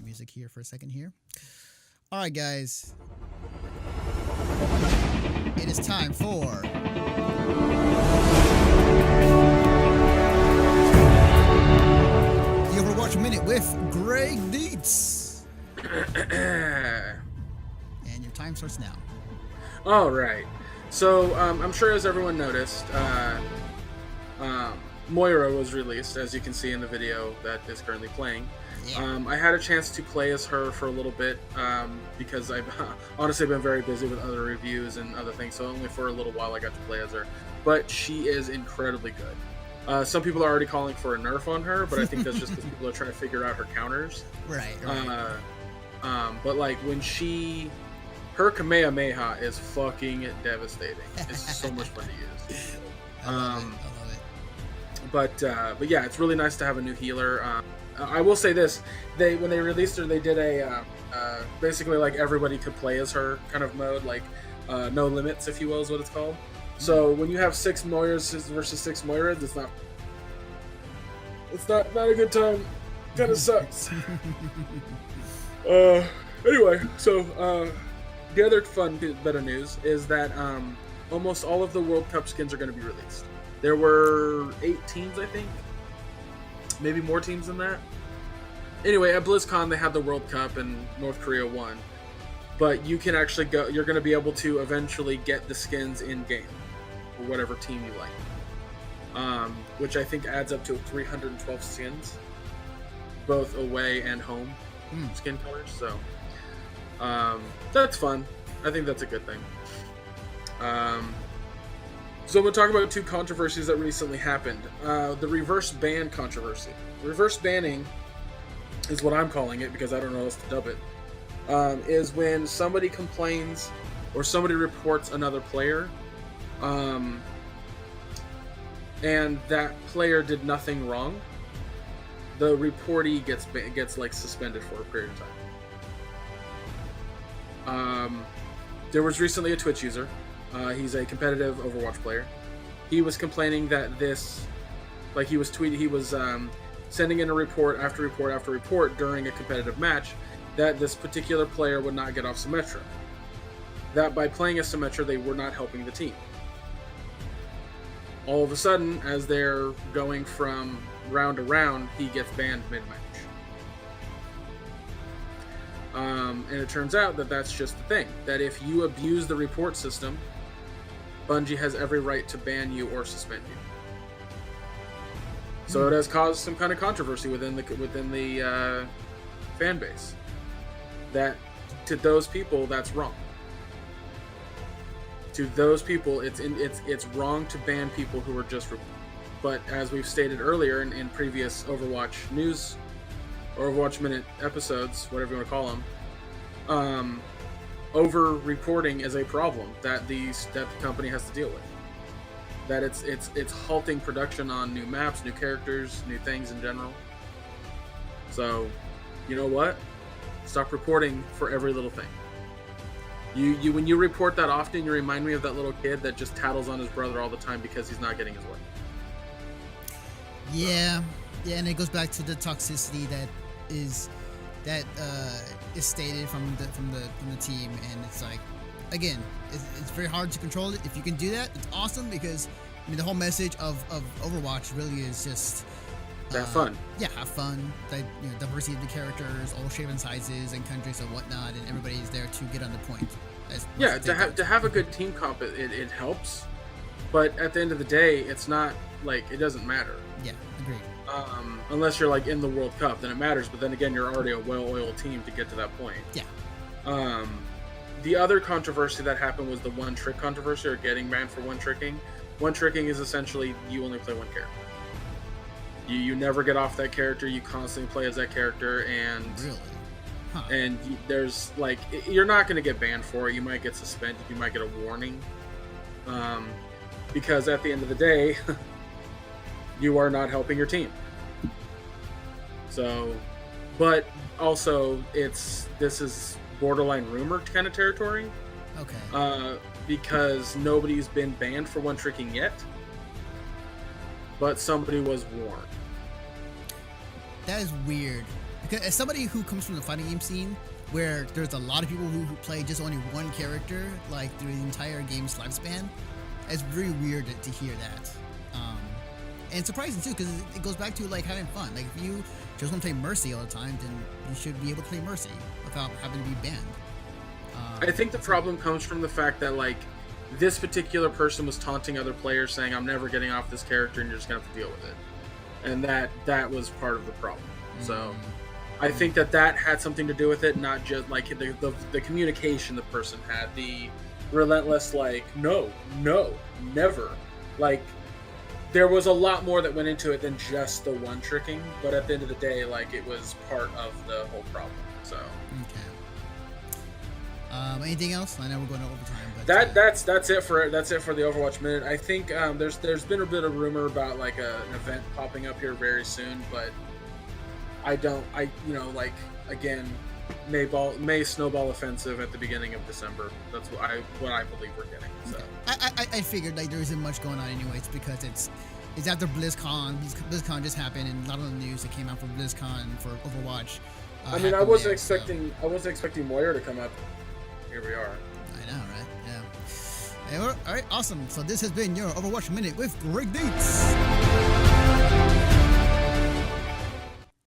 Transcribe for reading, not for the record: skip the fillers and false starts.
the music here for a second here. All right, guys. It is time for the Overwatch Minute with Gregg Dietz. And your time starts now. All right. So I'm sure, as everyone noticed, Moira was released, as you can see in the video that is currently playing. Yeah. I had a chance to play as her for a little bit because I've honestly been very busy with other reviews and other things, so only for a little while I got to play as her. But she is incredibly good. Some people are already calling for a nerf on her, but I think that's just because people are trying to figure out her counters. Right. But like when her Kamehameha is fucking devastating. It's so much fun to use. I love it. But yeah, it's really nice to have a new healer. I will say this: when they released her, they did a basically like everybody could play as her kind of mode, like no limits, if you will, is what it's called. So when you have 6 Moiras versus 6 Moiras, it's not a good time. Kind of sucks. Anyway, so the other fun bit of news is that almost all of the World Cup skins are going to be released. There were 8 teams, I think. Maybe more teams than that. Anyway, at BlizzCon, they had the World Cup and North Korea won. But you can actually go, you're going to be able to eventually get the skins in-game for whatever team you like. Which I think adds up to 312 skins, both away and home skin colors. So that's fun. I think that's a good thing. So I'm going to talk about 2 controversies that recently happened. The reverse ban controversy. Reverse banning is what I'm calling it because I don't know how else to dub it. Is when somebody complains or somebody reports another player, and that player did nothing wrong. The reportee gets like suspended for a period of time. There was recently a Twitch user. He's a competitive Overwatch player. He was complaining that he was sending in a report after report after report during a competitive match that this particular player would not get off Symmetra. That by playing as Symmetra, they were not helping the team. All of a sudden, as they're going from round to round, he gets banned mid-match. And it turns out that that's just the thing. That if you abuse the report system, Bungie has every right to ban you or suspend you. So it has caused some kind of controversy within the fan base. That to those people, that's wrong. To those people, it's wrong to ban people who are just. But as we've stated earlier in previous Overwatch news, or Overwatch Minute episodes, whatever you want to call them, over-reporting is a problem that the company has to deal with. That it's halting production on new maps, new characters, new things in general. So, you know what? Stop reporting for every little thing. You when you report that often, you remind me of that little kid that just tattles on his brother all the time because he's not getting his way. Yeah, and it goes back to the toxicity that is stated from the team, and it's like, again, it's very hard to control it. If you can do that, it's awesome because the whole message of Overwatch really is just have fun. Yeah, have fun. Like, diversity of the characters, all shapes and sizes and countries and whatnot, and everybody's there to get on the point. Yeah, to have a good team comp, it helps, but at the end of the day, it's not like it doesn't matter. Yeah, agreed. Unless you're like in the World Cup, then it matters. But then again, you're already a well-oiled team to get to that point. Yeah. The other controversy that happened was the one trick controversy, or getting banned for one tricking. One tricking is essentially you only play one character. You never get off that character. You constantly play as that character, and really, huh. And there's like you're not going to get banned for it. You might get suspended. You might get a warning. Because at the end of the day, you are not helping your team. So, but also this is borderline rumor kind of territory. Okay. Because nobody's been banned for one tricking yet, but somebody was warned. That is weird as somebody who comes from the fighting game scene, where there's a lot of people who play just only one character, like through the entire game's lifespan, it's very weird to hear that. And surprising too, because it goes back to like having fun. Like if you just want to play Mercy all the time, then you should be able to play Mercy without having to be banned. I think the problem comes from the fact that like this particular person was taunting other players, saying, "I'm never getting off this character, and you're just gonna have to deal with it," and that was part of the problem. So I think that had something to do with it, not just like the communication the person had, the relentless like no, never, like. There was a lot more that went into it than just the one tricking, but at the end of the day, like it was part of the whole problem. So okay. Anything else? I know we're going to overtime, but that's it for the Overwatch minute. I think there's been a bit of rumor about like an event popping up here very soon, but like again, May snowball offensive at the beginning of December. That's what I believe we're getting. So I figured like there isn't much going on anyways, because it's after BlizzCon. BlizzCon just happened, and a lot of the news that came out from BlizzCon for Overwatch. I mean, I wasn't expecting Moyer to come up. Here we are. I know, right? Yeah. Hey, all right, awesome. So this has been your Overwatch Minute with Gregg Dietz.